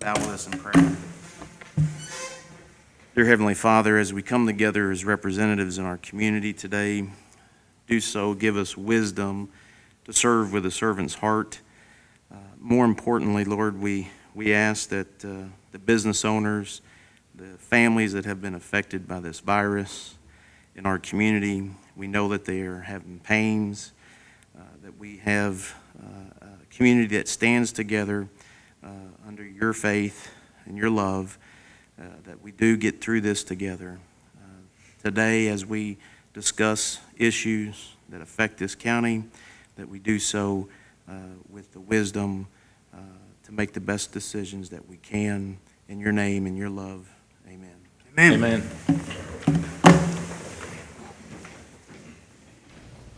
Bow with us in prayer. Dear Heavenly Father, as we come together as representatives in our community today, do so, give us wisdom to serve with a servant's heart. More importantly, Lord, we ask that the business owners, the families that have been affected by this virus in our community, we know that they are having pains, that we have a community that stands together under your faith and your love, that we do get through this together. Today, as we discuss issues that affect this county, that we do so with the wisdom to make the best decisions that we can. In your name and your love, amen. Amen. Amen.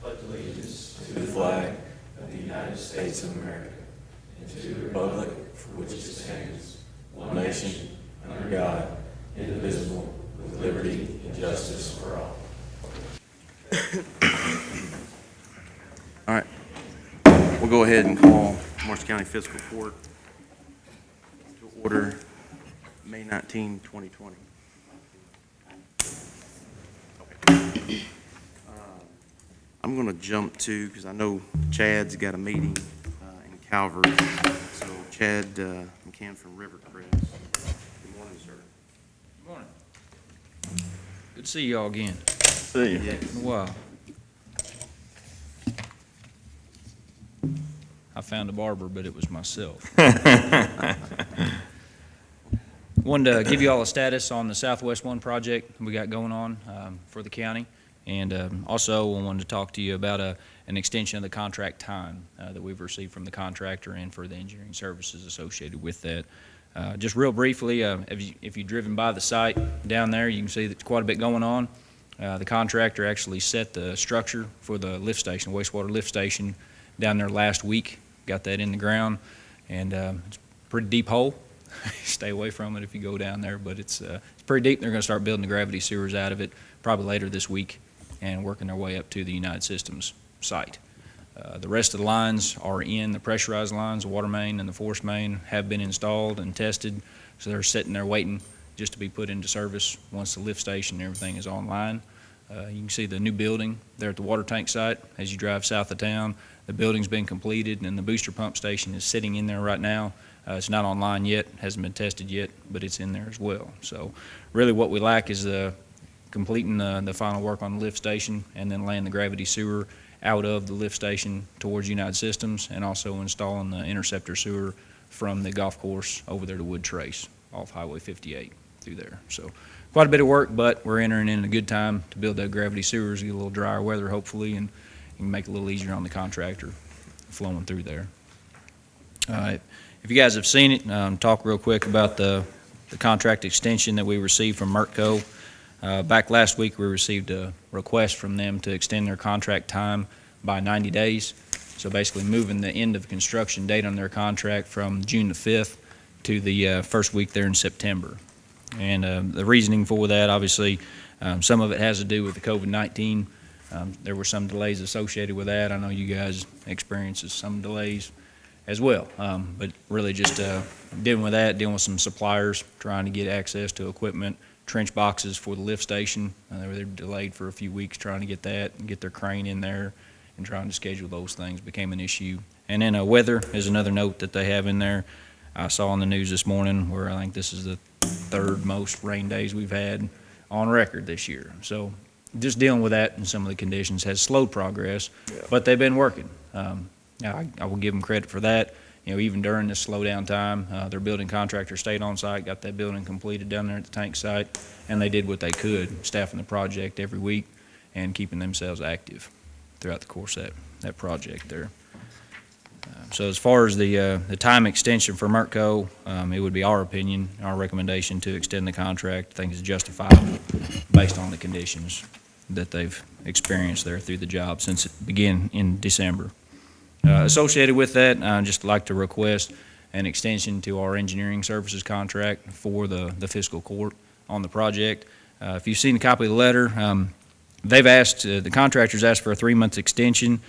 Pledge allegiance to the flag of the United States of America and to the republic for which it stands, one nation, under God, indivisible, with liberty and justice for all. All right. We'll go ahead and call Morris County Fiscal Court to order May 19, 2020. I'm going to jump to, because I know Chad's got a meeting in Calvert. So Chad McCann from Rivercrest. Good morning, sir. Good morning. Good to see you all again. See you. Yes. In a while. I found a barber, but it was myself. Wanted to give you all a status on the Southwest 1 project we got going on for the county. And also I wanted to talk to you about an extension of the contract time that we've received from the contractor and for the engineering services associated with that. Just real briefly, if you've driven by the site down there, you can see there's quite a bit going on. The contractor actually set the structure for the lift station, wastewater lift station, down there last week. Got that in the ground, and it's a pretty deep hole. Stay away from it if you go down there, but it's pretty deep. They're going to start building the gravity sewers out of it probably later this week and working their way up to the United Systems site. The rest of the lines are in. The pressurized lines, the water main and the force main, have been installed and tested, so they're sitting there waiting just to be put into service once the lift station and everything is online. You can see the new building there at the water tank site as you drive south of town. The building's been completed, and the booster pump station is sitting in there right now. It's not online yet, hasn't been tested yet, but it's in there as well. So really what we lack is completing the final work on the lift station and then laying the gravity sewer out of the lift station towards United Systems, and also installing the interceptor sewer from the golf course over there to Wood Trace off Highway 58 through there. So quite a bit of work, but we're entering in a good time to build that gravity sewers, get a little drier weather hopefully, and make it a little easier on the contractor flowing through there. If you guys have seen it, talk real quick about the contract extension that we received from Mertco. Back last week, we received a request from them to extend their contract time by 90 days. So basically moving the end of construction date on their contract from June the 5th to the first week there in September. And the reasoning for that, obviously, some of it has to do with the COVID-19. There were some delays associated with that. I know you guys experienced some delays as well, but really just dealing with that, dealing with some suppliers, trying to get access to equipment, trench boxes for the lift station. They were delayed for a few weeks trying to get that and get their crane in there, and trying to schedule those things became an issue. And then weather is another note that they have in there. I saw on the news this morning where I think this is the third most rain days we've had on record this year. So just dealing with that and some of the conditions has slowed progress, but they've been working. I will give them credit for that. You know, even during this slowdown time, their building contractor stayed on site, got that building completed down there at the tank site, and they did what they could, staffing the project every week and keeping themselves active throughout the course of that project there. So as far as the time extension for Mertco, it would be our opinion, our recommendation to extend the contract. I think it's justifiable based on the conditions that they've experienced there through the job since it began in December. Associated with that, I'd just like to request an extension to our engineering services contract for the Fiscal Court on the project. If you've seen a copy of the letter, they've asked, the contractors asked for a 3-month extension.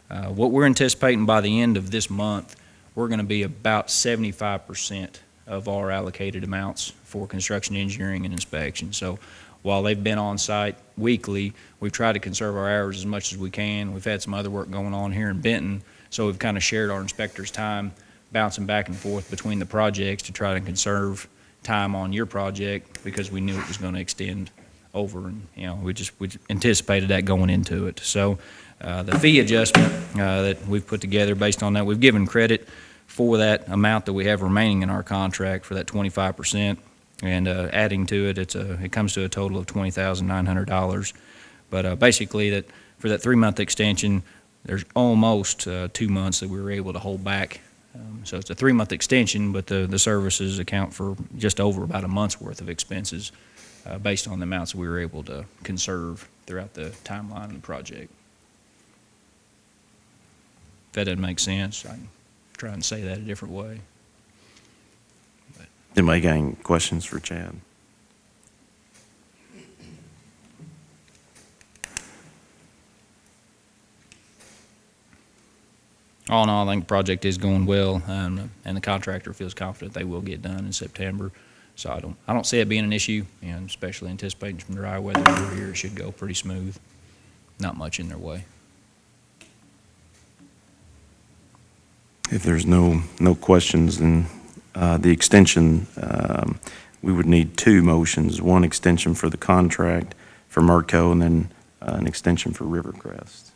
What we're anticipating by the end of this month, we're going to be about 75% of our allocated amounts for construction engineering and inspection. So while they've been on site weekly, we've tried to conserve our hours as much as we can. We've had some other work going on here in Benton, so we've kind of shared our inspectors' time, bouncing back and forth between the projects to try to conserve time on your project because we knew it was going to extend over, and we anticipated that going into it. So the fee adjustment that we've put together based on that, we've given credit for that amount that we have remaining in our contract for that 25%, and adding to it, it comes to a total of $20,900. But basically, that for that 3-month extension, there's almost 2 months that we were able to hold back. So it's a 3-month extension, but the services account for just over about a month's worth of expenses based on the amounts we were able to conserve throughout the timeline of the project. If that doesn't make sense, I can try and say that a different way. Anybody got any questions for Chad? All in all, I think the project is going well, and the contractor feels confident they will get done in September. So I don't see it being an issue, and especially anticipating from dry weather over here, it should go pretty smooth. Not much in their way. If there's no questions, then the extension, we would need 2 motions, one extension for the contract for Merco, and then an extension for Rivercrest.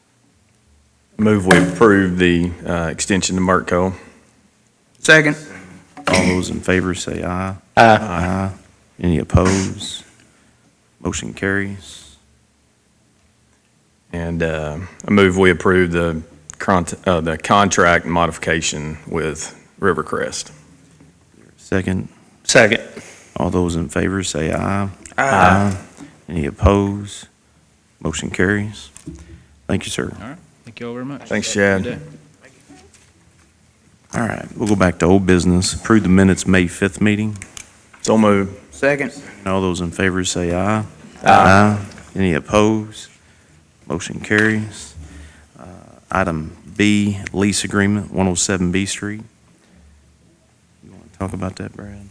Move we approve the extension to Merco. Second. All those in favor say aye. Aye. Aye. Any opposed? Motion carries. And I move we approve the contract modification with Rivercrest. Second. Second. All those in favor say aye. Aye. Any opposed? Motion carries. Thank you, sir. All right. Thank you all very much. Thanks, Chad. Good day. All right, we'll go back to old business. Approve the minutes May 5th meeting. So move. Second. All those in favor say aye. Aye. Any opposed? Motion carries. Item B, lease agreement, 107 B Street. You want to talk about that, Brad?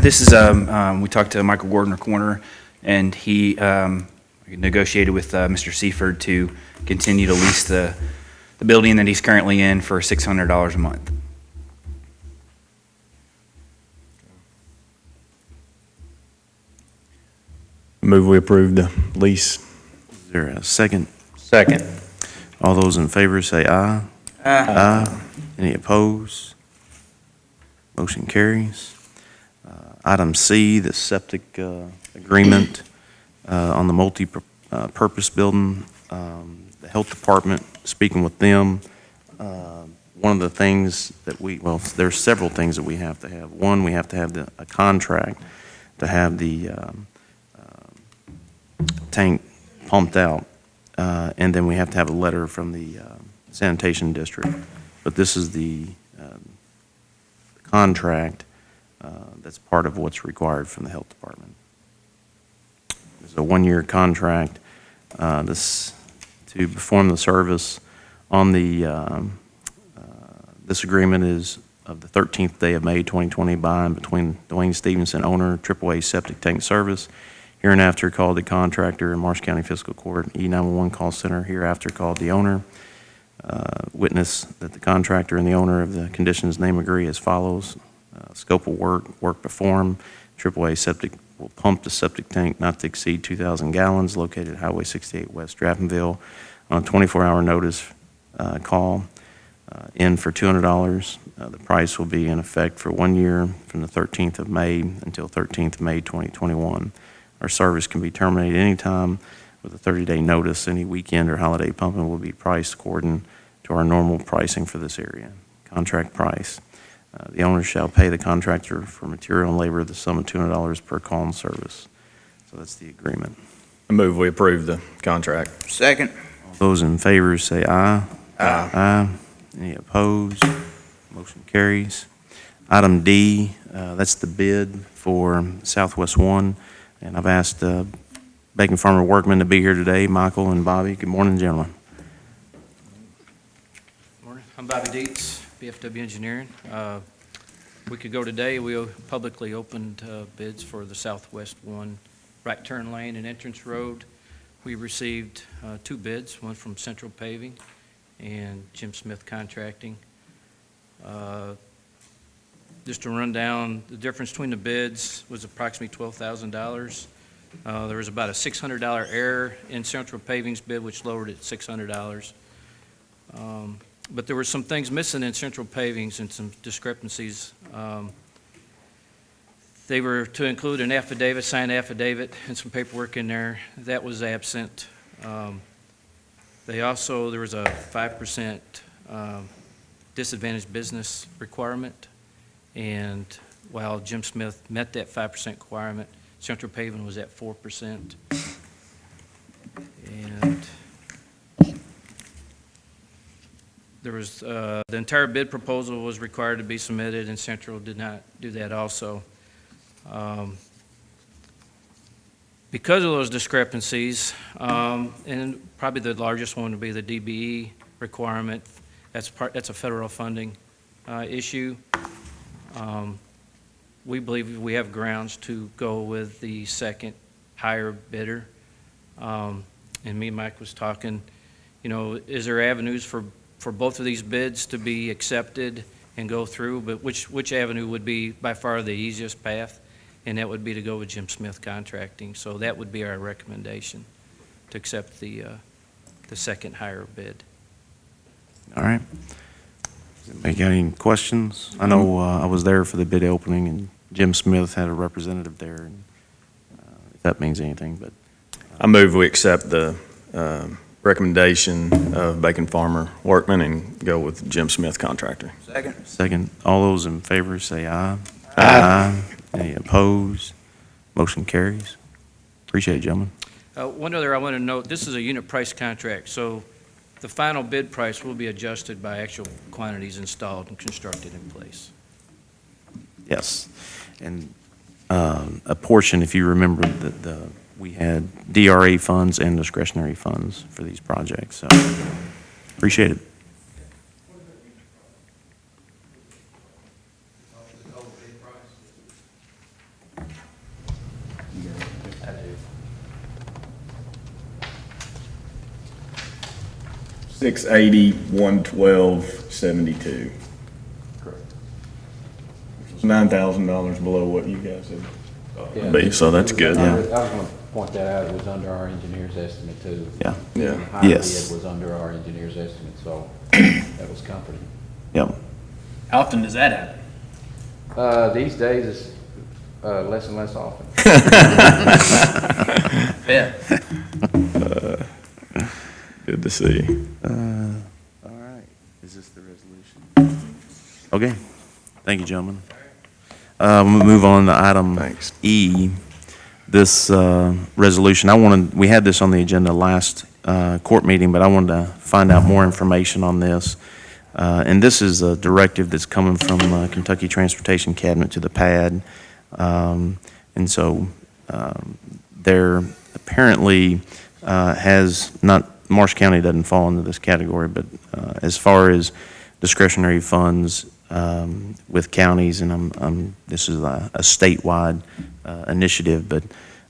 This is, we talked to Michael Gordon, our coroner, and he negotiated with Mr. Seaford to continue to lease the building that he's currently in for $600 a month. Move we approve the lease. Is there a second? Second. All those in favor say aye. Aye. Any opposed? Motion carries. Item C, the septic agreement on the multi-purpose building. The health department, speaking with them, one of the things that there's several things that we have to have. One, we have to have a contract to have the tank pumped out, and then we have to have a letter from the sanitation district. But this is the contract that's part of what's required from the health department. It's a 1-year contract. To perform the service on the this agreement is of the 13th day of May 2020 by and between Dwayne Stevenson, owner, AAA Septic Tank Service, hereinafter called the contractor, in Marsh County Fiscal Court, E911 call center, hereafter called the owner. Witness that the contractor and the owner of the conditions name agree as follows. Scope of work performed. AAA Septic will pump the septic tank not to exceed 2,000 gallons located at Highway 68 West Draftonville on a 24-hour notice call in for $200. The price will be in effect for 1 year from the 13th of May until 13th of May 2021. Our service can be terminated anytime with a 30-day notice. Any weekend or holiday pumping will be priced according to our normal pricing for this area. Contract price. The owner shall pay the contractor for material and labor the sum of $200 per call and service. So that's the agreement. I move we approve the contract. Second. All those in favor say aye. Aye. Aye. Any opposed? Motion carries. Item D, that's the bid for Southwest 1. And I've asked Bacon Farmer Workman to be here today, Michael and Bobby. Good morning, gentlemen. Morning. I'm Bobby Dietz, BFW Engineering. A week ago today, we publicly opened bids for the Southwest 1 right turn lane and entrance road. We received 2 bids, one from Central Paving and Jim Smith Contracting. Just to run down, the difference between the bids was approximately $12,000. There was about a $600 error in Central Paving's bid, which lowered it $600. But there were some things missing in Central Paving's and some discrepancies. They were to include an affidavit, signed affidavit, and some paperwork in there. That was absent. There was a 5% disadvantaged business requirement, and while Jim Smith met that 5% requirement, Central Paving was at 4%. And there was, the entire bid proposal was required to be submitted, and Central did not do that also. Because of those discrepancies, and probably the largest one would be the DBE requirement. That's a federal funding issue. We believe we have grounds to go with the second higher bidder. And me and Mike was talking, is there avenues for both of these bids to be accepted and go through? But which avenue would be by far the easiest path? And that would be to go with Jim Smith Contracting. So that would be our recommendation, to accept the second higher bid. All right. Does anybody got any questions? I know I was there for the bid opening, and Jim Smith had a representative there, and if that means anything, but. I move we accept the recommendation of Bacon Farmer Workman and go with Jim Smith Contractor. Second, all those in favor say aye. Aye. Any opposed? Motion carries. Appreciate it, gentlemen. One other I want to note, this is a unit price contract, so the final bid price will be adjusted by actual quantities installed and constructed in place. Yes. And a portion, if you remember, we had DRA funds and discretionary funds for these projects, so appreciate it. $680,112.72. Correct. $9,000 below what you guys had be, so that's good. Yeah. I was going to point that out, it was under our engineer's estimate too. Yeah. Yeah. The high Yes. bid was under our engineer's estimate, so that was comforting. Yep. How often does that happen? These days, it's less and less often. Yeah. Good to see. All right. Is this the resolution? Okay. Thank you, gentlemen. We'll move on to item Thanks. E. This resolution, we had this on the agenda last court meeting, but I wanted to find out more information on this. And this is a directive that's coming from Kentucky Transportation Cabinet to the PAD. And so there apparently Marsh County doesn't fall into this category, but as far as discretionary funds with counties, and this is a statewide initiative, but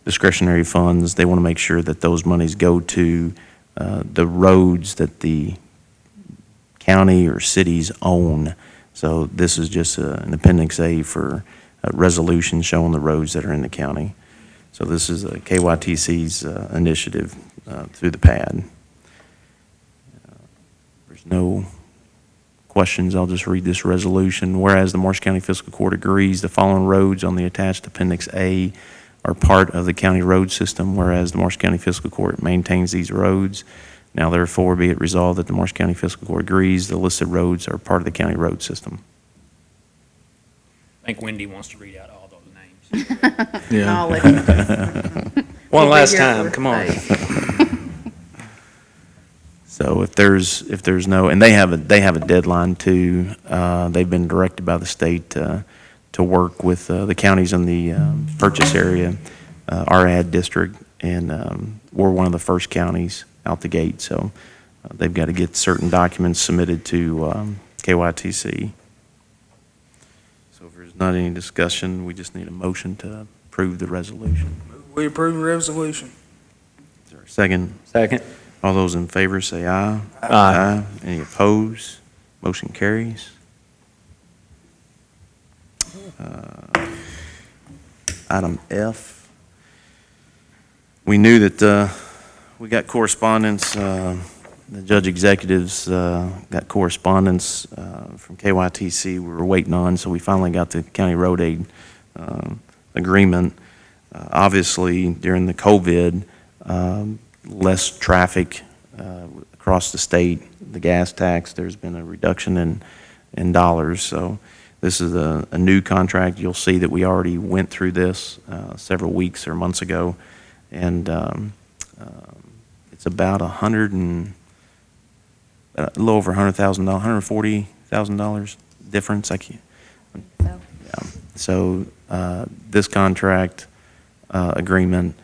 discretionary funds, they want to make sure that those monies go to the roads that the county or cities own. So this is just an Appendix A for a resolution showing the roads that are in the county. So this is a KYTC's initiative through the PAD. There's no questions. I'll just read this resolution. Whereas the Marsh County Fiscal Court agrees the following roads on the attached Appendix A are part of the county road system, whereas the Marsh County Fiscal Court maintains these roads. Now therefore be it resolved that the Marsh County Fiscal Court agrees the listed roads are part of the county road system. I think Wendy wants to read out all those names. Yeah. I'll let you go. One We'll be last here time, for come on. days. So if there's no, and they have a deadline too. They've been directed by the state to work with the counties in the purchase area, our ad district, and we're one of the first counties out the gate. So they've got to get certain documents submitted to KYTC. So if there's There's not any discussion. We just need a motion to approve the resolution. We approve the resolution. Is there a second? Second. All those in favor say aye. Aye. Any opposed? Motion carries. Item F. We knew that we got correspondence, the judge executives got correspondence from KYTC we were waiting on, so we finally got the county road aid agreement. Obviously, during the COVID, less traffic across the state, the gas tax, there's been a reduction in dollars. So this is a new contract. You'll see that we already went through this several weeks or months ago, and it's about a little over $100,000, $140,000 difference. I can't. So, Yeah. So this contract agreement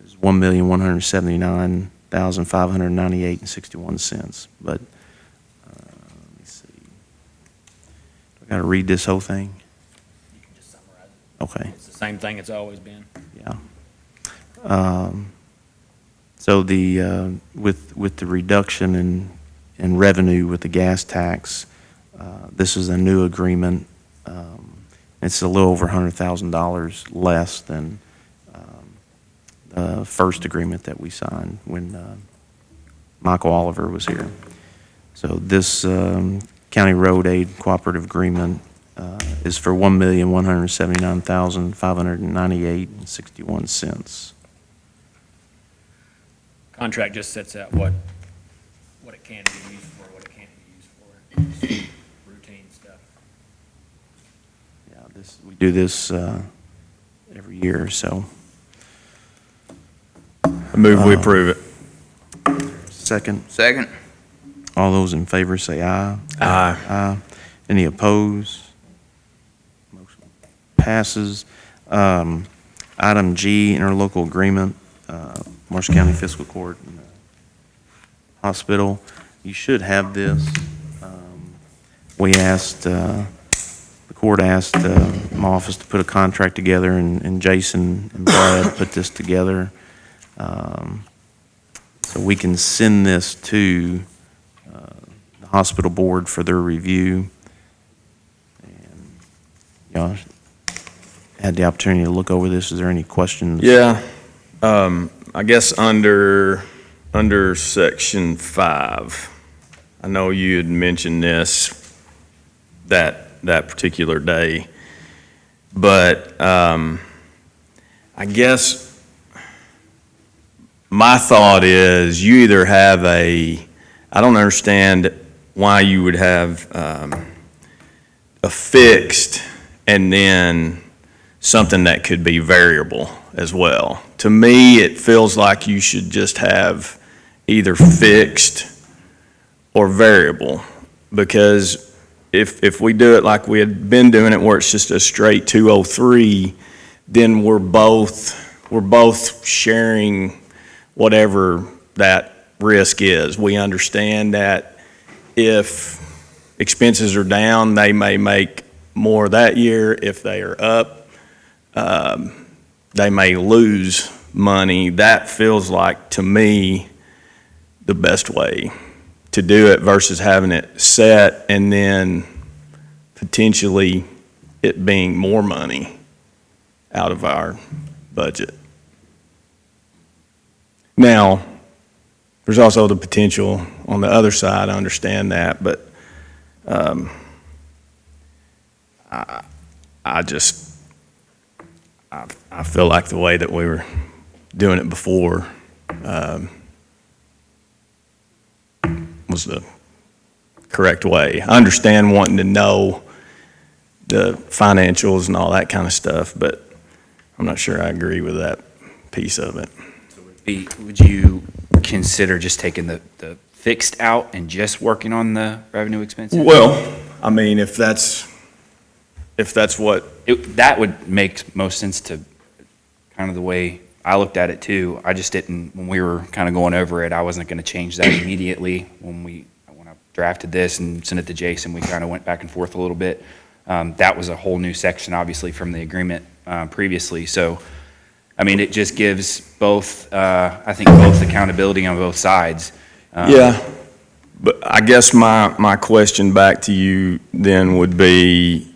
is $1,179,598.61. But let me see. I got to read this whole thing. You can just summarize it. Okay. It's the same thing it's always been. Yeah. So the with the reduction in revenue with the gas tax, this is a new agreement. It's a little over $100,000 less than the first agreement that we signed when Michael Oliver was here. So this county road aid cooperative agreement is for $1,179,598.61. Contract just sets out what it can be used for, what it can't be used for. Routine stuff. Yeah, we do this every year, so. I move we approve it. Second, Second. all those in favor say aye. Aye. Aye. Any opposed? Motion passes. Item G, interlocal agreement, Marshall County Fiscal Court and the Hospital. You should have this. We asked, the court asked my office to put a contract together, and Jason and Brad put this together. So we can send this to the hospital board for their review. And, y'all had the opportunity to look over this. Is there any questions? Yeah, I guess under section 5, I know you had mentioned this that particular day, but I guess my thought is you either have I don't understand why you would have a fixed and then something that could be variable as well. To me, it feels like you should just have either fixed or variable, because if we do it like we had been doing it where it's just a straight 203, then we're both sharing whatever that risk is. We understand that if expenses are down, they may make more that year. If they are up, they may lose money. That feels like, to me, the best way to do it versus having it set and then potentially it being more money out of our budget. Now, there's also the potential on the other side, I understand that, but I feel like the way that we were doing it before was the correct way. I understand wanting to know the financials and all that kind of stuff, but I'm not sure I agree with that piece of it. Would you consider just taking the fixed out and just working on the revenue expenses? Well, I mean, if that's what, That would make most sense to kind of the way I looked at it too. I just didn't, when we were kind of going over it, I wasn't going to change that immediately when I drafted this and sent it to Jason. We kind of went back and forth a little bit. That was a whole new section, obviously, from the agreement previously. So, I mean, it just gives both, I think, both accountability on both sides. Yeah, but I guess my question back to you then would be,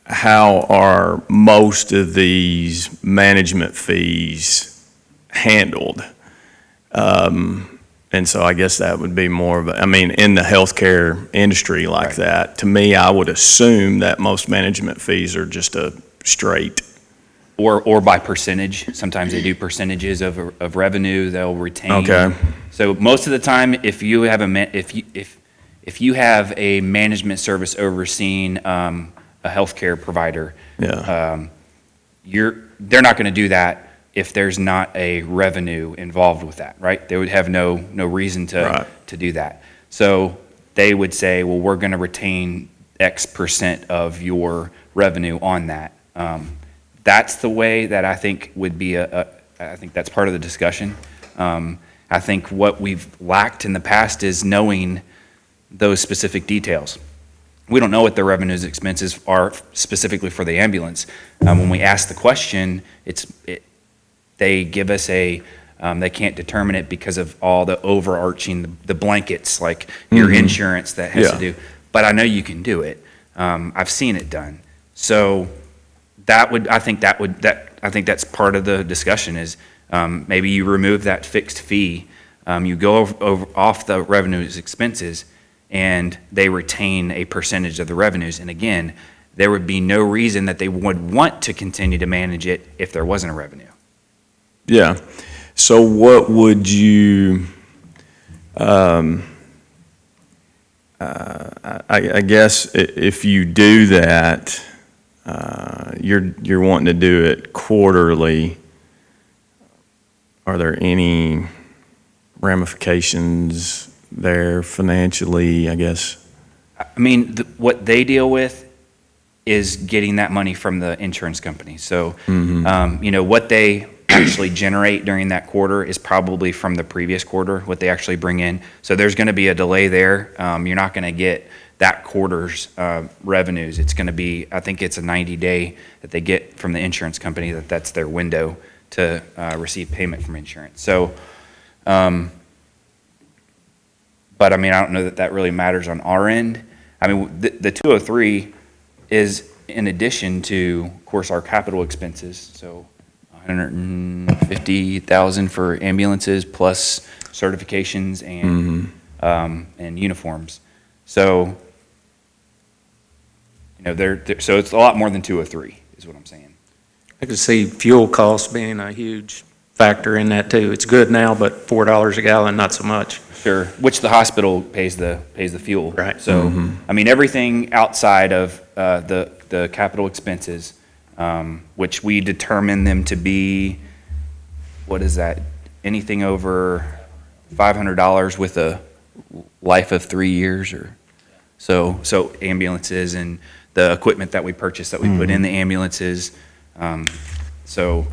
how are most of these management fees handled? And so I guess that would be more of a, I mean, in the healthcare industry like Right. that, to me, I would assume that most management fees are just a straight. Or by percentage. Sometimes they do percentages of revenue they'll retain. Okay. So most of the time, if you have if you have a management service overseeing a healthcare provider, Yeah. they're not going to do that if there's not a revenue involved with that, right? They would have no reason Right. to do that. So they would say, well, we're going to retain X percent of your revenue on that. That's the way that I think would be I think that's part of the discussion. I think what we've lacked in the past is knowing those specific details. We don't know what the revenues and expenses are specifically for the ambulance. When we ask the question, they give us they can't determine it because of all the overarching, the blankets, like your insurance that has to Yeah. do. But I know you can do it. I've seen it done. So I think that's part of the discussion is maybe you remove that fixed fee, you go off the revenues expenses, and they retain a percentage of the revenues. And again, there would be no reason that they would want to continue to manage it if there wasn't a revenue. Yeah. So what would you, I guess if you do that, you're wanting to do it quarterly. Are there any ramifications there financially, I guess? I mean, what they deal with is getting that money from the insurance company. So, what they actually generate during that quarter is probably from the previous quarter, what they actually bring in. So there's going to be a delay there. You're not going to get that quarter's revenues. It's going to be, I think it's a 90-day that they get from the insurance company, that's their window to receive payment from insurance. So, but I mean, I don't know that really matters on our end. I mean, the 203 is in addition to, of course, our capital expenses. So $150,000 for ambulances plus certifications and uniforms. So, so it's a lot more than 203 is what I'm saying. I could see fuel costs being a huge factor in that too. It's good now, but $4 a gallon, not so much. Sure, which the hospital pays the fuel. Right. So, I mean, everything outside of the capital expenses, which we determine them to be, what is that? Anything over $500 with a life of 3 years, or so ambulances and the equipment that we purchase that we put in the ambulances. So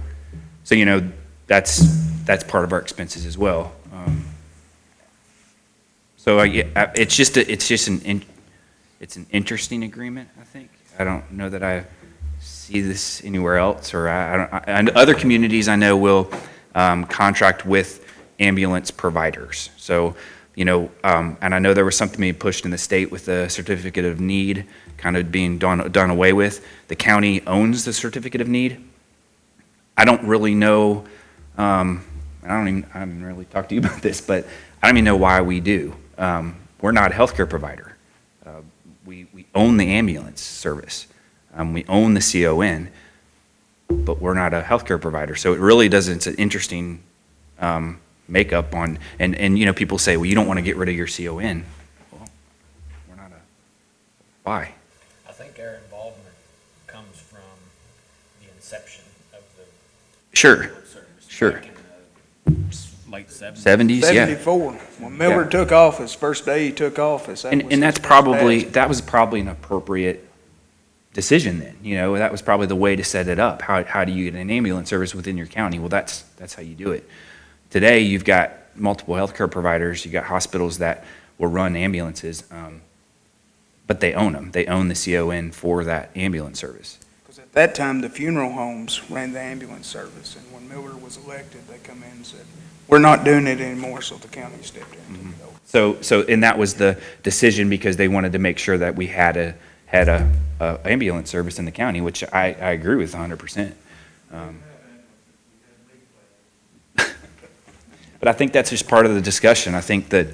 that's part of our expenses as well. So it's an interesting agreement, I think. I don't know that I see this anywhere else, or and other communities I know will contract with ambulance providers. So, and I know there was something being pushed in the state with the certificate of need kind of being done away with. The county owns the certificate of need. I don't really know, I haven't really talked to you about this, but I don't even know why we do. We're not a healthcare provider. We own the ambulance service. We own the CON, but we're not a healthcare provider. So it really doesn't, it's an interesting makeup on, and people say, well, you don't want to get rid of your CON. Well, we're not why? I think our involvement comes from the inception of the Sure, service. sure. Back in the late 70s. 70s, yeah. 74. When Miller took office, first day he took office. That was And his that's first probably, task. that was probably an appropriate decision then, that was probably the way to set it up. How do you get an ambulance service within your county? Well, that's how you do it. Today, you've got multiple healthcare providers, you've got hospitals that will run ambulances, but they own them. They own the CON for that ambulance service. Because at that time, the funeral homes ran the ambulance service, and when Miller was elected, they come in and said, we're not doing it anymore, so the county stepped in and took it over. And that was the decision because they wanted to make sure that we had a ambulance service in the county, which I agree with 100%. But I think that's just part of the discussion. I think that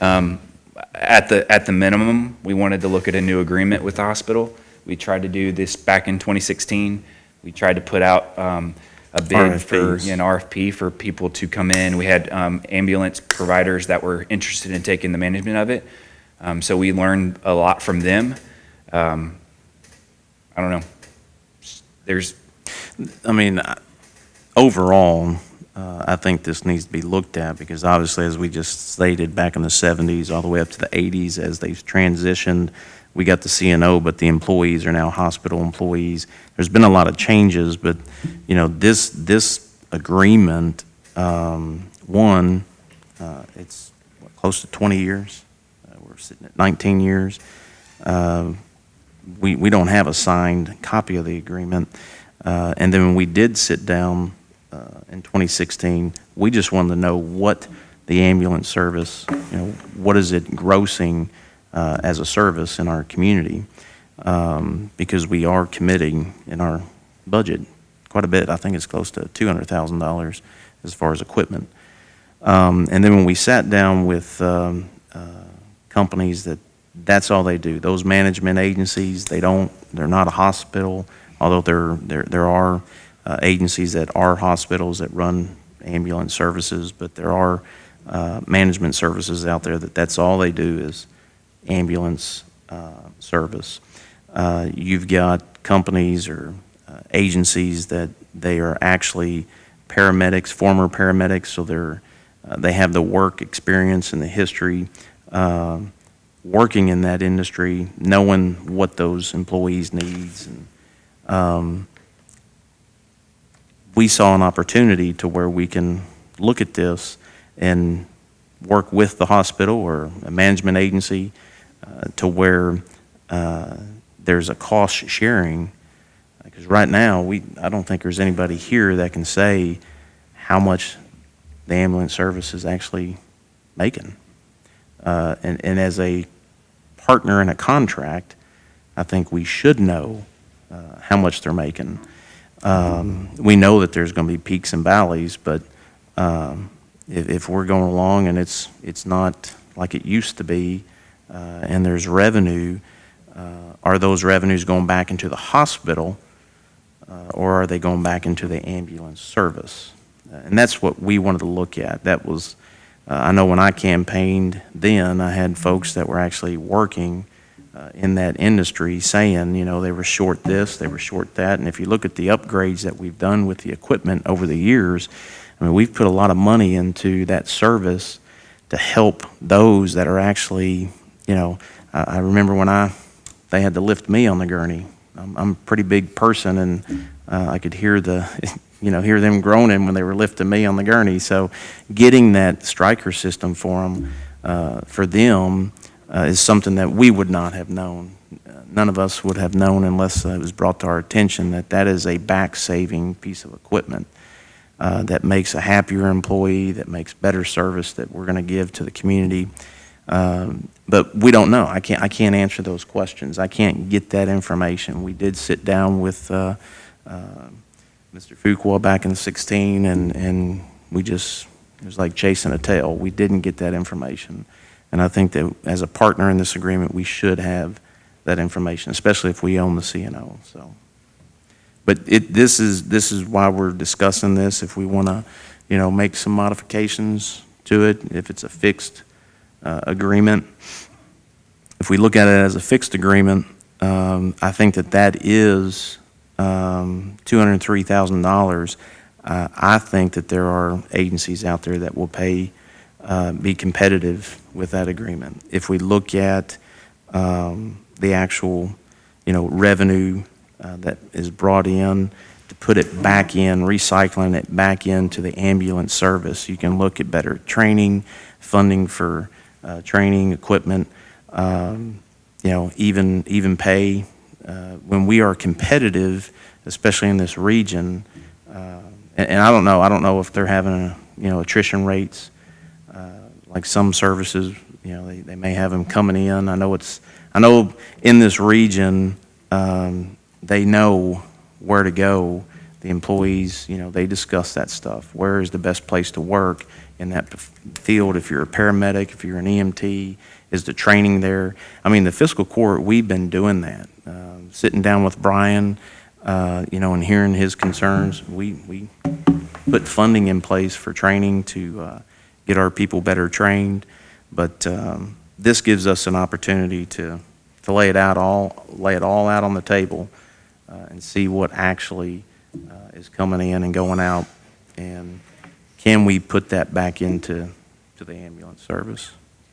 at the minimum, we wanted to look at a new agreement with the hospital. We tried to do this back in 2016. We tried to put out a bid for RFPs. an RFP for people to come in. We had ambulance providers that were interested in taking the management of it. So we learned a lot from them. I don't know. Overall, I think this needs to be looked at because obviously, as we just stated, back in the 70s all the way up to the 80s, as they've transitioned, we got the CNO, but the employees are now hospital employees. There's been a lot of changes, but, this agreement, it's close to 20 years. We're sitting at 19 years. We don't have a signed copy of the agreement. And then when we did sit down in 2016, we just wanted to know what the ambulance service, what is it grossing as a service in our community, because we are committing in our budget quite a bit. I think it's close to $200,000 as far as equipment. And then when we sat down with companies that's all they do, those management agencies, they're not a hospital, although there are agencies that are hospitals that run ambulance services, but there are management services out there that's all they do is ambulance service. You've got companies or agencies that they are actually paramedics, former paramedics, so they have the work experience and the history working in that industry, knowing what those employees needs. And we saw an opportunity to where we can look at this and work with the hospital or a management agency to where there's a cost sharing. Because right now, I don't think there's anybody here that can say how much the ambulance service is actually making. And as a partner in a contract, I think we should know how much they're making. We know that there's going to be peaks and valleys, but if we're going along and it's not like it used to be, and there's revenue, are those revenues going back into the hospital, or are they going back into the ambulance service? And that's what we wanted to look at. That was, I know when I campaigned then, I had folks that were actually working in that industry saying, they were short this, they were short that. And if you look at the upgrades that we've done with the equipment over the years, we've put a lot of money into that service to help those that are actually, I remember when they had to lift me on the gurney. I'm a pretty big person, and I could hear hear them groaning when they were lifting me on the gurney. So getting that striker system for them is something that we would not have known. None of us would have known unless it was brought to our attention that is a back-saving piece of equipment that makes a happier employee, that makes better service that we're going to give to the community. But we don't know. I can't answer those questions. I can't get that information. We did sit down with Mr. Fuqua back in 2016, and it was like chasing a tail. We didn't get that information. And I think that as a partner in this agreement, we should have that information, especially if we own the CNO. So, but this is why we're discussing this. If we want to, make some modifications to it, if it's a fixed agreement. If we look at it as a fixed agreement, I think that is $203,000. I think that there are agencies out there that will be competitive with that agreement. If we look at the actual, revenue that is brought in, to put it back in, recycling it back into the ambulance service, you can look at better training, funding for training, equipment, even pay. When we are competitive, especially in this region, and I don't know if they're having, attrition rates, like some services, they may have them coming in. I know in this region, they know where to go. The employees, they discuss that stuff. Where is the best place to work in that field? If you're a paramedic, if you're an EMT, is the training there? I mean, the Fiscal Court, we've been doing that. Sitting down with Brian, and hearing his concerns, we put funding in place for training to get our people better trained. But this gives us an opportunity to lay it all out on the table and see what actually is coming in and going out, and can we put that back into the ambulance service?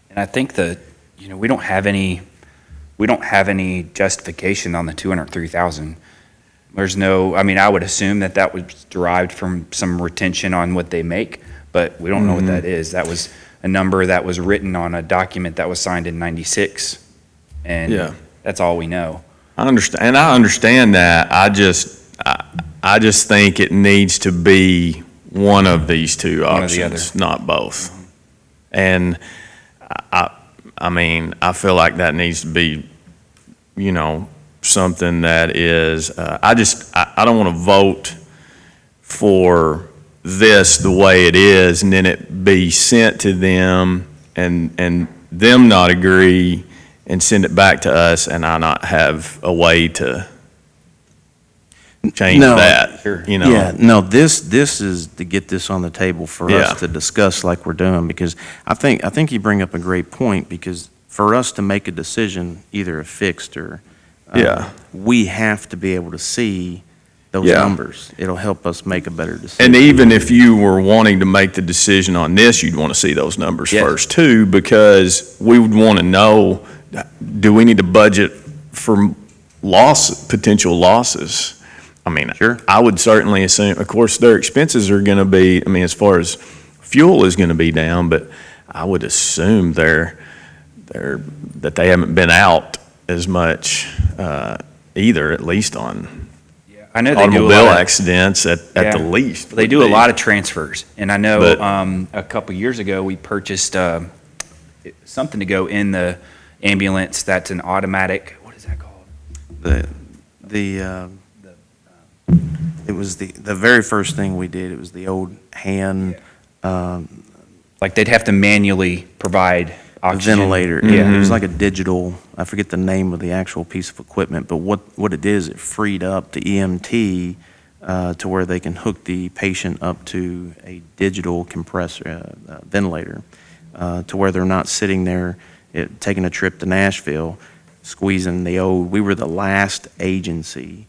And I think that, we don't have any justification on the 203,000. There's no, I would assume that was derived from some retention on what they make, but we don't know what that is. That was a number that was written on a document that was signed in 96, and that's all we know. I understand that. I just think it needs to be one of these two One or the options, not both. And I feel like that needs to be, something that is, I don't want to vote for this the way it is and then it be sent to them and them not agree and send it back to us and I not have a way to change that. Sure. Yeah, no, this is to get this on the table for Yeah. us to discuss like we're doing, because I think you bring up a great point, because for us to make a decision, either a fixed or, we have to be able to see those Yeah. numbers. It'll help us make a better decision. And even if you were wanting to make the decision on this, you'd want to see those numbers Yes. first too, because we would want to know, do we need to budget for potential losses? Sure. I would certainly assume, of course, their expenses are going to be, as far as fuel is going to be down, but I would assume that they haven't been out as much either, at least on I know they do a automobile lot of, accidents at the least. They do a lot of transfers, and I know But- a couple years ago we purchased something to go in the ambulance that's an automatic. What is that called? It was the very first thing we did. It was the old hand Like they'd have to manually provide oxygen. ventilator. Yeah. Yeah, it was like a digital. I forget the name of the actual piece of equipment, but what it did is it freed up the EMT to where they can hook the patient up to a digital compressor ventilator, to where they're not sitting there taking a trip to Nashville, squeezing the old. We were the last agency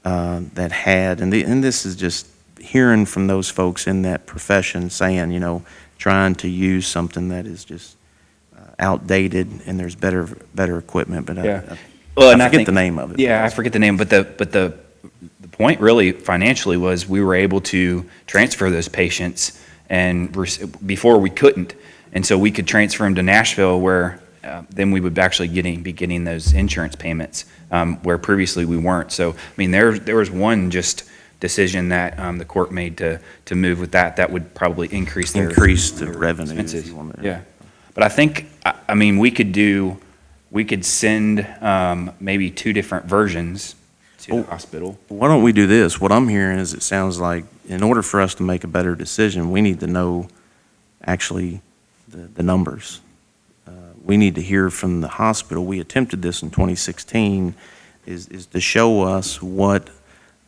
that had, and this is just hearing from those folks in that profession saying, trying to use something that is just outdated and there's better equipment, but Yeah. I forget the name of it. Yeah, I forget the name, but the point really financially was we were able to transfer those patients and before we couldn't, and so we could transfer them to Nashville where then we would actually be getting those insurance payments where previously we weren't. So there was one just decision that the court made to move with that would probably increase the revenue. expenses. If you want to. Yeah, but I think we could send maybe two different versions to the hospital. Why don't we do this? What I'm hearing is it sounds like in order for us to make a better decision, we need to know actually the numbers. We need to hear from the hospital. We attempted this in 2016, is to show us what,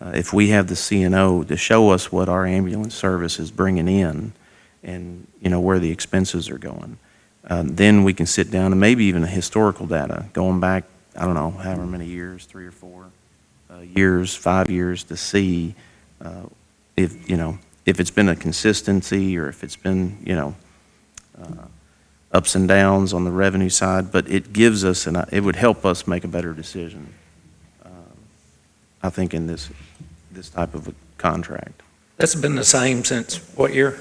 if we have the CNO, to show us what our ambulance service is bringing in and, where the expenses are going. Then we can sit down and maybe even a historical data going back, I don't know, however many years, 3 or 4 years, 5 years, to see if it's been a consistency or if it's been, ups and downs on the revenue side, but it gives us, and it would help us make a better decision, I think, in this type of a contract. That's been the same since what year?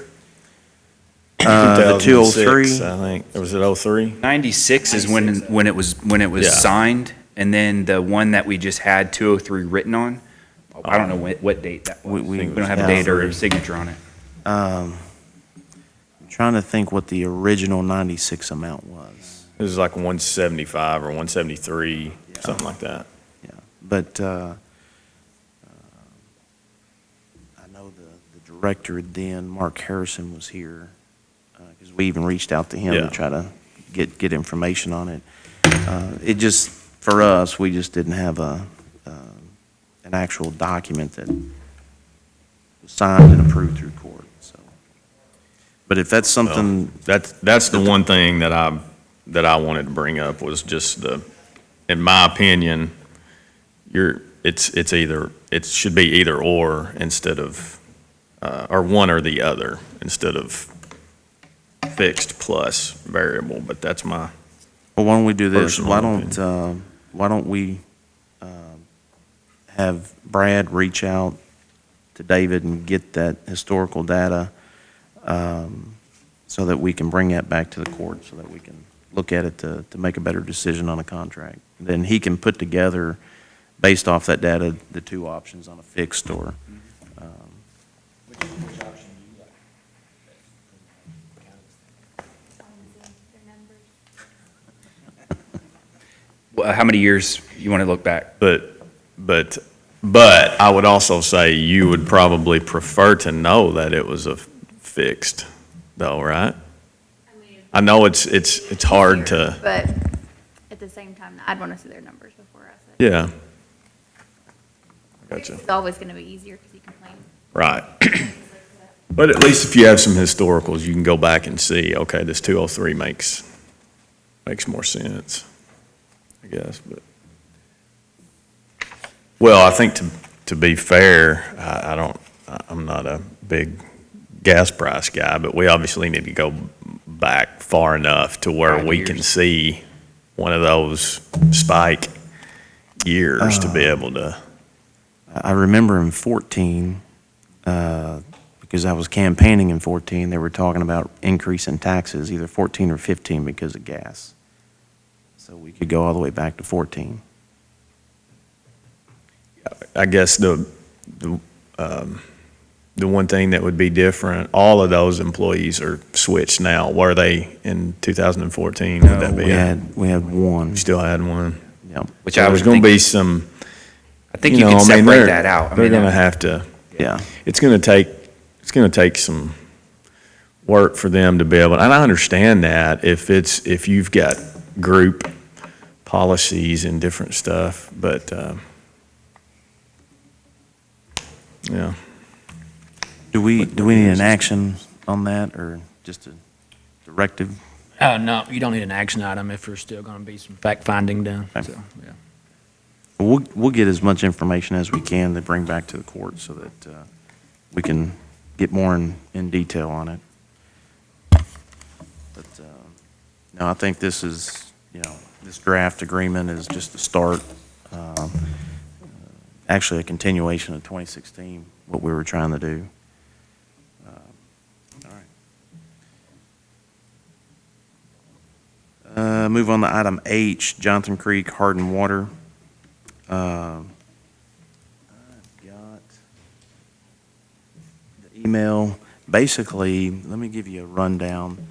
The 2006, 203, I think. Was it '03? 96 is when it was Yeah. signed, and then the one that we just had 203 written on, I don't know what date that was. We- We don't have a yeah. date or a signature on it. I'm trying to think what the original 96 amount was. It was like 175 or 173, something like that. Yeah, but I know the director then, Mark Harrison, was here, because we even reached out to him Yeah. to try to get information on it. It just, for us, we just didn't have an actual document that was signed and approved through court, so. But if that's something, That's the one thing that I wanted to bring up was just in my opinion, it should be either or instead of, or one or the other instead of fixed plus variable, but that's my, well, why don't we do this? Personal Why don't we have Brad reach out to David and get that historical data, so that we can bring that back to the court, so that we can look at it to make a better decision on a contract. Then he can put together, based off that data, the two options on a fixed or, Well, how many years you want to look back? but I would also say you would probably prefer to know that it was a fixed though, right? I know it's hard to, But at the same time, I'd want to see their numbers before I said. yeah. Gotcha. It's always going to be easier because you can plan. Right. But at least if you have some historicals, you can go back and see, okay, this 203 makes more sense, I guess, but. Well, I think to be fair, I'm not a big gas price guy, but we obviously need to go back far enough to where 5 we can years. see one of those spike years to be able to. I remember in 14, because I was campaigning in 14, they were talking about increase in taxes, either 14 or 15 because of gas. So we could go all the way back to 14. I guess the one thing that would be different, all of those employees are switched now. Were they in 2014? Would that be? We had one. You still had one? Yep. Which So I there's would going to think, be some, I think you can I mean, separate they're- that out. I They're mean, going to have to, Yeah. it's going to take some work for them to be able, and I understand that if you've got group policies and different stuff, but, yeah. Do we need an action on that, or just a directive? No, you don't need an action item if there's still going to be some fact-finding done, Okay. so, yeah. We'll get as much information as we can to bring back to the court so that we can get more in detail on it. But, no, I think this is, this draft agreement is just a start, actually a continuation of 2016, what we were trying to do. All right. Move on to item H, Johnson Creek Hardened Water. I've got the email. Basically, let me give you a rundown.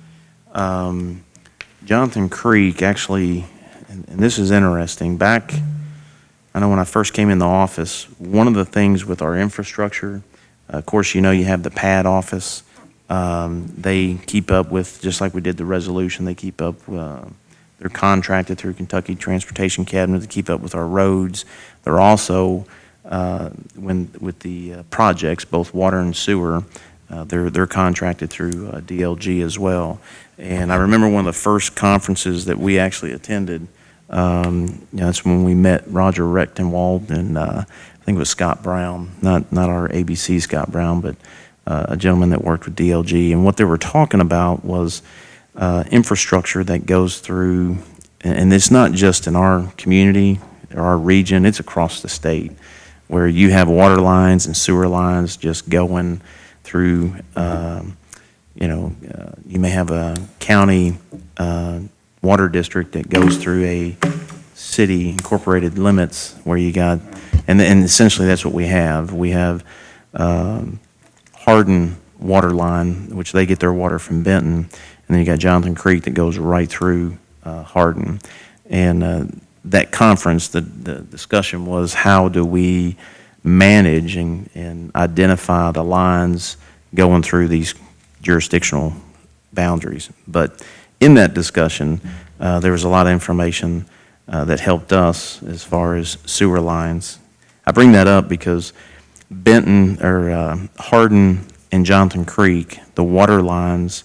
Jonathan Creek actually, and this is interesting, I know when I first came in the office, one of the things with our infrastructure, of course, you have the pad office. They keep up with, just like we did the resolution, they keep up, they're contracted through Kentucky Transportation Cabinet to keep up with our roads. They're also, with the projects, both water and sewer, they're contracted through DLG as well. And I remember one of the first conferences that we actually attended, that's when we met Roger Rechtenwald and I think it was Scott Brown, not our ABC Scott Brown, but a gentleman that worked with DLG. And what they were talking about was infrastructure that goes through, and it's not just in our community or our region, it's across the state, where you have water lines and sewer lines just going through you may have a county water district that goes through a city incorporated limits where you got, and essentially that's what we have. We have Hardin water line, which they get their water from Benton, and then you got Jonathan Creek that goes right through Hardin. And that conference, the discussion was how do we manage and identify the lines going through these jurisdictional boundaries. But in that discussion, there was a lot of information that helped us as far as sewer lines. I bring that up because Benton, or Hardin and Jonathan Creek, the water lines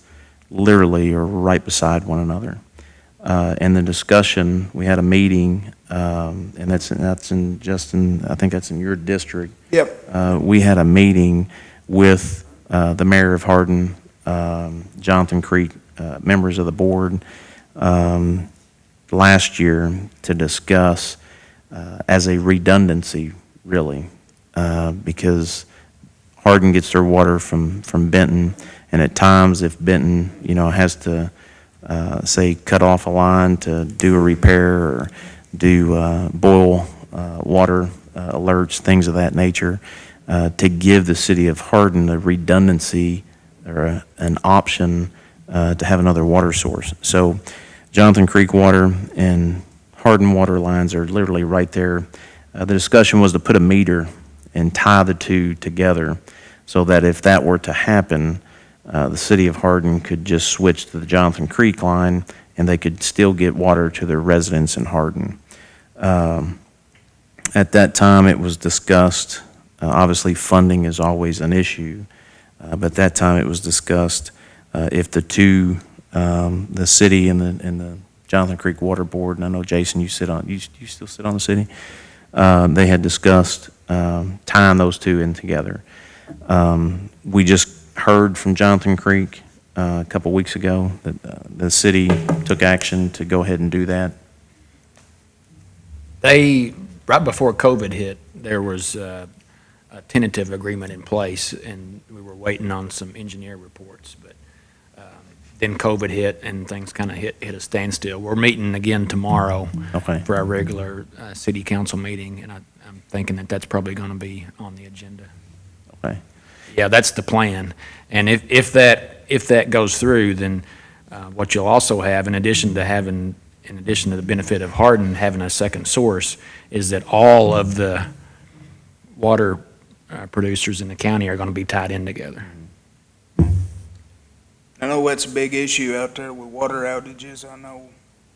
literally are right beside one another. And the discussion, we had a meeting, and that's in Justin, I think that's in your district. Yep. We had a meeting with the mayor of Hardin, Jonathan Creek, members of the board, last year to discuss as a redundancy, really, because Hardin gets their water from Benton, and at times if Benton, has to say cut off a line to do a repair or do boil water alerts, things of that nature, to give the city of Hardin a redundancy or an option to have another water source. So Jonathan Creek water and Hardin water lines are literally right there. The discussion was to put a meter and tie the two together so that if that were to happen, the city of Hardin could just switch to the Jonathan Creek line and they could still get water to their residents in Hardin. At that time, it was discussed, obviously funding is always an issue, but at that time it was discussed if the two, the city and the Jonathan Creek Water Board, and I know Jason, you still sit on the city, they had discussed tying those two in together. We just heard from Jonathan Creek a couple weeks ago that the city took action to go ahead and do that. Right before COVID hit, there was a tentative agreement in place, and we were waiting on some engineer reports, but then COVID hit and things kind of hit a standstill. We're meeting again tomorrow for our regular city council meeting, and I'm thinking that that's probably going to be on the agenda. Okay. Yeah, that's the plan. And if that goes through, then what you'll also have, in addition to the benefit of Hardin having a second source, is that all of the water producers in the county are going to be tied in together. I know that's a big issue out there with water outages. I know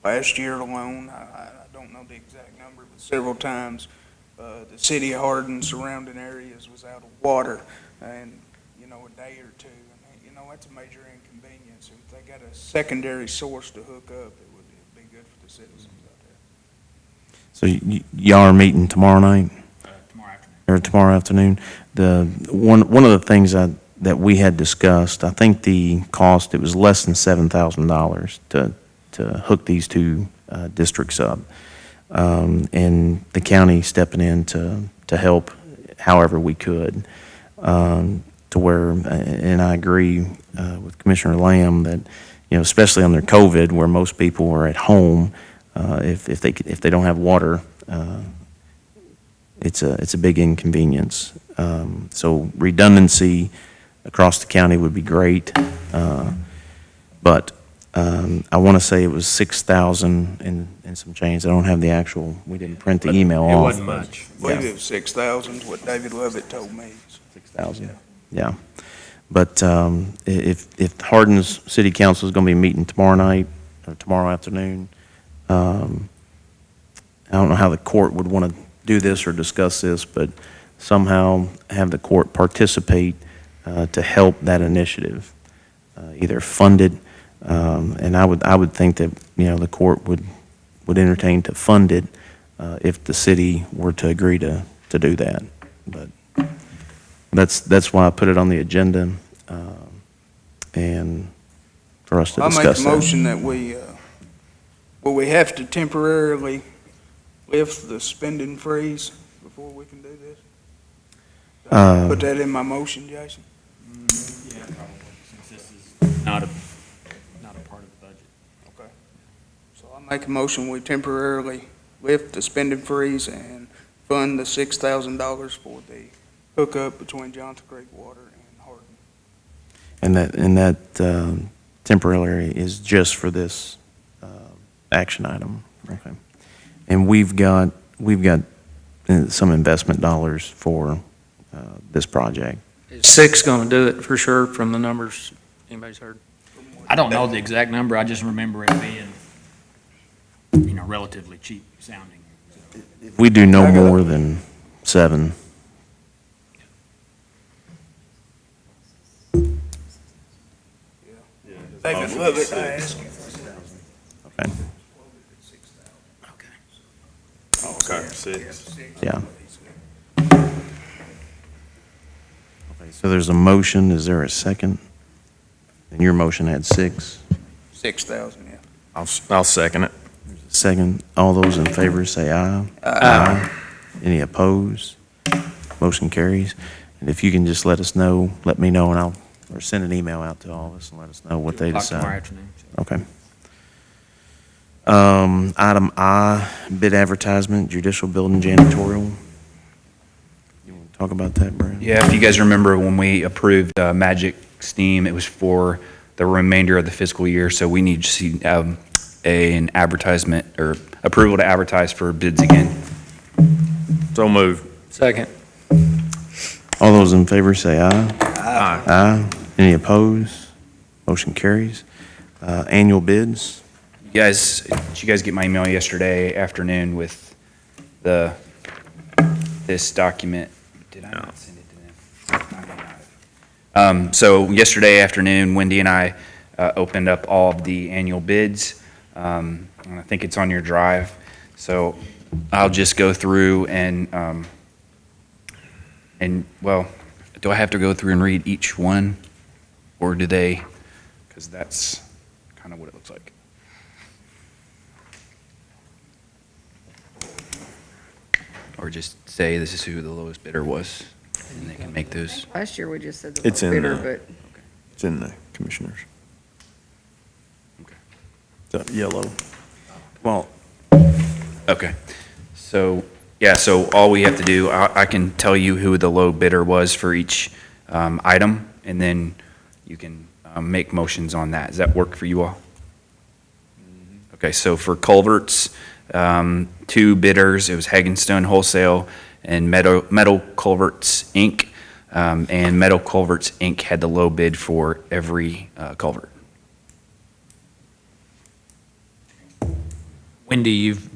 last year alone, I don't know the exact number, but several times the city of Hardin surrounding areas was out of water and, a day or two. And, that's a major inconvenience. If they got a secondary source to hook up, it would be good for the citizens out there. So y'all are meeting tomorrow night? Tomorrow afternoon. Or tomorrow afternoon. One of the things that we had discussed, I think the cost, it was less than $7,000 to hook these two districts up. And the county stepping in to help however we could, to where, and I agree with Commissioner Lamb that, especially under COVID where most people are at home, if they don't have water, it's a big inconvenience. So redundancy across the county would be great, but I want to say it was 6,000 and some change. I don't have the actual. We didn't print the email off. It wasn't much. I believe it was 6,000 is what David Lovett told me. 6,000. Yeah. But if Hardin's City Council is going to be meeting tomorrow night or tomorrow afternoon, I don't know how the court would want to do this or discuss this, but somehow have the court participate to help that initiative, either fund it, and I would think that the court would entertain to fund it if the city were to agree to do that. But that's why I put it on the agenda, and for us to discuss that. I make a motion that we have to temporarily lift the spending freeze before we can do this. Put that in my motion, Jason. Yeah, probably, since this is Not a part of the budget. Okay. So I make a motion, we temporarily lift the spending freeze and fund the $6,000 for the hookup between Johnson Creek Water and Hardin. And that temporary is just for this action item. Okay. And we've got some investment dollars for this project. Is 6 going to do it for sure from the numbers anybody's heard? I don't know the exact number, I just remember it being, relatively cheap sounding. If we do no more than 7. David Lovett, I ask you. Okay. Okay, 6. Yeah. Okay, so there's a motion, is there a second? And your motion had 6. 6,000, yeah. I'll second it. Second, all those in favor say aye. Aye. Any opposed? Motion carries. And if you can just let us know, let me know, and or send an email out to all of us and let us know what they O'clock tomorrow decide. afternoon. Okay. Item I, bid advertisement, judicial building janitorial. You want to talk about that, Brad? Yeah, if you guys remember when we approved Magic Steam, it was for the remainder of the fiscal year, so we need to see an advertisement or approval to advertise for bids again. So move. Second. All those in favor say aye. Aye. Aye. Any opposed? Motion carries. Annual bids. Did you guys get my email yesterday afternoon with this document? Did I not send it to them? I may not have. So yesterday afternoon, Wendy and I opened up all of the annual bids. And I think it's on your drive. So I'll just go through and well, do I have to go through and read each one? Or do they, because that's kind of what it looks like. Or just say this is who the lowest bidder was, and they can make those. Last year, we just said the It's low in bidder, there. but It's in the commissioners. Okay. Is that yellow? Well, Okay. So, yeah, so all we have to do, I can tell you who the low bidder was for each item, and then you can make motions on that. Does that work for you all? Okay, so for culverts, 2 bidders, it was Hagenstone Wholesale and Metal Culverts, Inc. And Metal Culverts, Inc. had the low bid for every culvert. Wendy, you've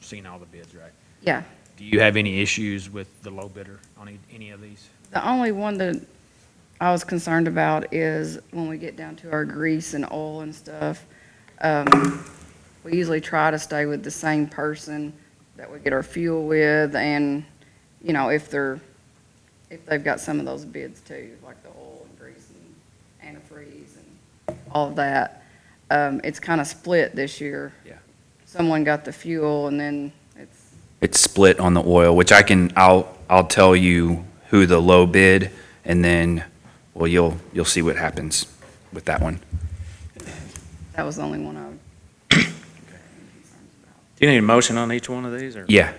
seen all the bids, right? yeah. Do you have any issues with the low bidder on any of these? The only one that I was concerned about is when we get down to our grease and oil and stuff. We usually try to stay with the same person that we get our fuel with, and, if they've got some of those bids too, like the oil and grease and antifreeze and all of that. It's kind of split this year. Yeah. Someone got the fuel, and then It's split on the oil, which I'll tell you who the low bid, and then, well, you'll see what happens with that one. that was the only one I Do you need a motion on each one of these, or? Yeah,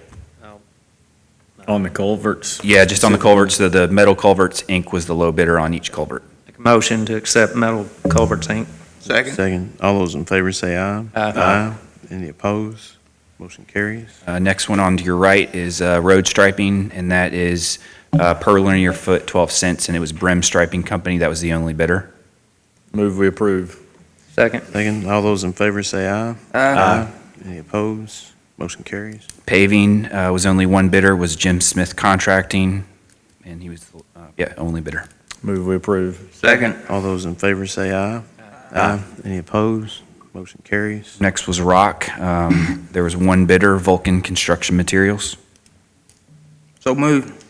On the culverts? yeah, just on the culverts, the Metal Culverts, Inc. was the low bidder on each culvert. Make a motion to accept Metal Culverts, Inc. Second. All those in favor say aye. Aye. Any opposed? Motion carries. Next one on to your right is road striping, and that is per linear foot, 12 cents, and it was Brim Striping Company. That was the only bidder. Move we approve. Second. Second, all those in favor say aye. Aye. Any opposed? Motion carries. Paving was only one bidder, was Jim Smith Contracting, and he was the only bidder. Move we approve. Second. All those in favor say aye. Aye. Any opposed? Motion carries. Next was rock. There was one bidder, Vulcan Construction Materials. So move.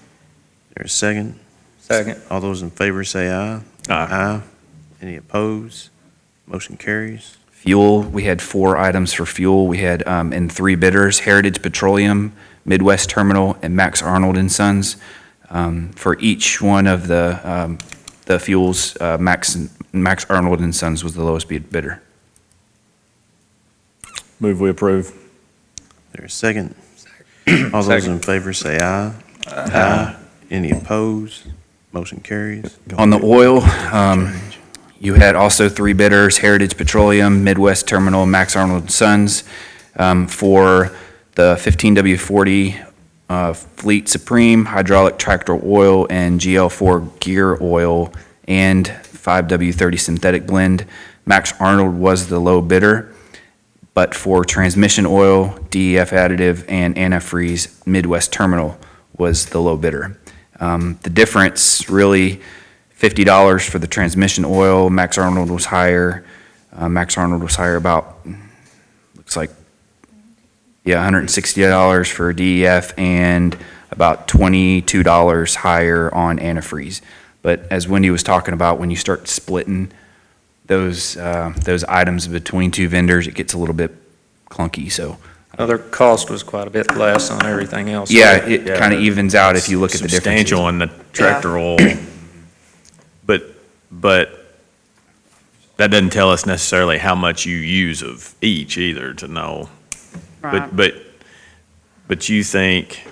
There's a second. Second. All those in favor say aye. Aye. Any opposed? Motion carries. Fuel, we had 4 items for fuel. We had, and 3 bidders, Heritage Petroleum, Midwest Terminal, and Max Arnold and Sons. For each one of the fuels, Max Max Arnold and Sons was the lowest bidder. Move we approve. There's a second. All those in favor say aye. Aye. Any opposed? Motion carries. On the oil, you had also three bidders, Heritage Petroleum, Midwest Terminal, Max Arnold and Sons, for the 15W40 Fleet Supreme hydraulic tractor oil and GL4 gear oil and 5W30 synthetic blend. Max Arnold was the low bidder, but for transmission oil, DEF additive, and antifreeze, Midwest Terminal was the low bidder. The difference, really, $50 for the transmission oil. Max Arnold was higher. About, looks like, $160 for DEF and about $22 higher on antifreeze. But as Wendy was talking about, when you start splitting those items between two vendors, it gets a little bit clunky, so. Their cost was quite a bit less on everything else. Yeah, it kind of evens out if you look at the differences. Substantial in the tractor oil. But that doesn't tell us necessarily how much you use of each either to know. Right. But you think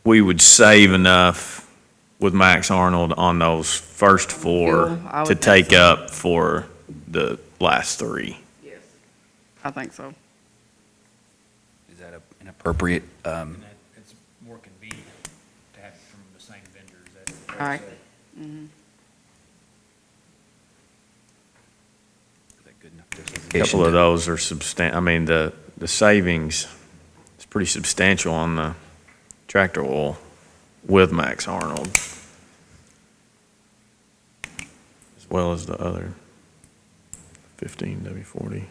we would save enough with Max Arnold on those first four Fuel, I would to think take so. up for the last three? Yes. I think so. Is that an appropriate, It's more convenient to have it from the same vendors. All right. Mhm. is that good enough A justification couple of to- those are the savings is pretty substantial on the tractor oil with Max Arnold, as well as the other 15W40.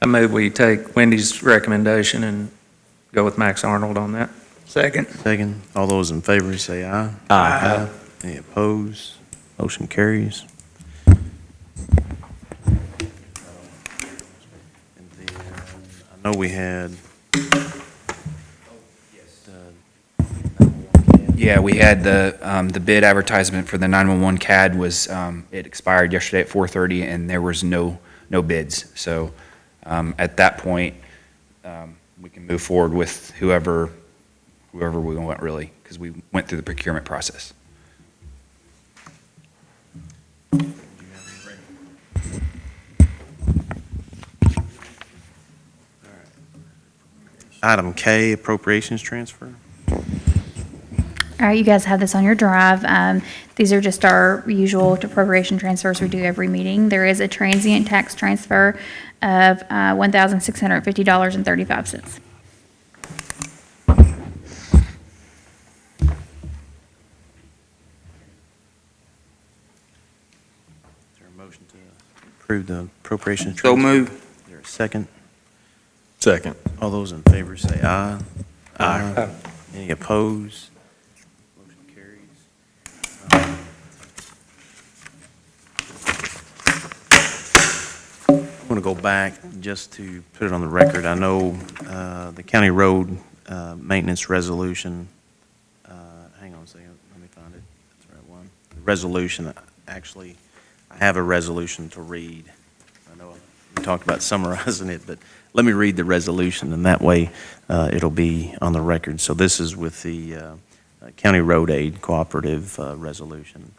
I move we take Wendy's recommendation and go with Max Arnold on that. Second. Second. All those in favor say aye. Aye. Any opposed? Motion carries. And then, I know we had. Yeah, we had the bid advertisement for the 911 CAD was, it expired yesterday at 4:30 and there was no bids. So at that point, we can move forward with whoever we want really, because we went through the procurement process. Item K, appropriations transfer. All right, you guys have this on your drive. These are just our usual appropriation transfers we do every meeting. There is a transient tax transfer of $1,650.35. Is there a motion to approve the appropriations So transfer? move. Is there a second? Second. All those in favor say aye. Aye. Any opposed? Motion carries. I'm going to go back just to put it on the record. I know the county road maintenance resolution, hang on a second, let me find it. That's the right one. The resolution, actually, I have a resolution to read. I know we talked about summarizing it, but let me read the resolution, and that way it'll be on the record. So this is with the County Road Aid Cooperative Resolution.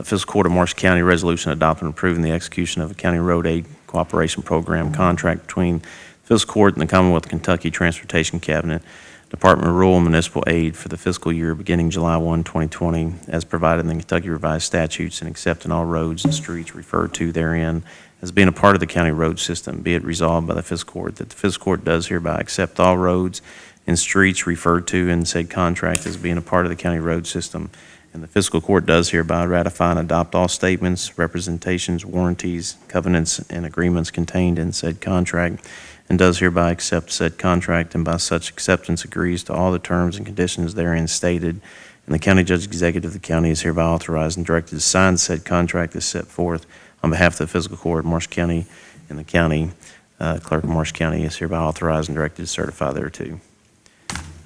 Fiscal Court of Marshall County Resolution adopting and approving the execution of a County Road Aid Cooperation Program contract between Fiscal Court and the Commonwealth of Kentucky Transportation Cabinet, Department of Rural and Municipal Aid for the fiscal year beginning July 1, 2020, as provided in the Kentucky Revised Statutes, and accepting all roads and streets referred to therein as being a part of the county road system. Be it resolved by the Fiscal Court that the Fiscal Court does hereby accept all roads and streets referred to in said contract as being a part of the county road system. And the Fiscal Court does hereby ratify and adopt all statements, representations, warranties, covenants, and agreements contained in said contract, and does hereby accept said contract, and by such acceptance agrees to all the terms and conditions therein stated. And the county judge executive of the county is hereby authorized and directed to sign said contract as set forth on behalf of the Fiscal Court of Marshall County, and the county clerk of Marshall County is hereby authorized and directed to certify thereto.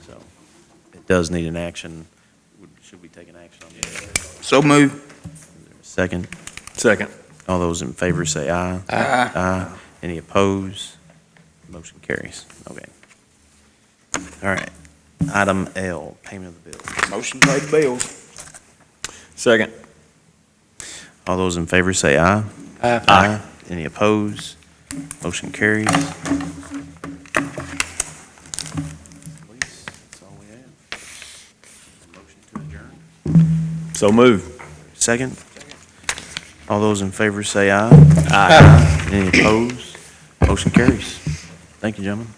So it does need an action. Should we take an action on this? So move. Is there a Second. Second. All those in favor say aye. Aye. Any opposed? Motion carries. Okay. All right. Item L, payment of the bills. Motion to pay the bills. Second. All those in favor say aye. Aye. Any opposed? Motion carries. Please, that's all we have. Motion to adjourn. So move. Second. All those in favor say aye. Aye. Any opposed? Motion carries. Thank you, gentlemen.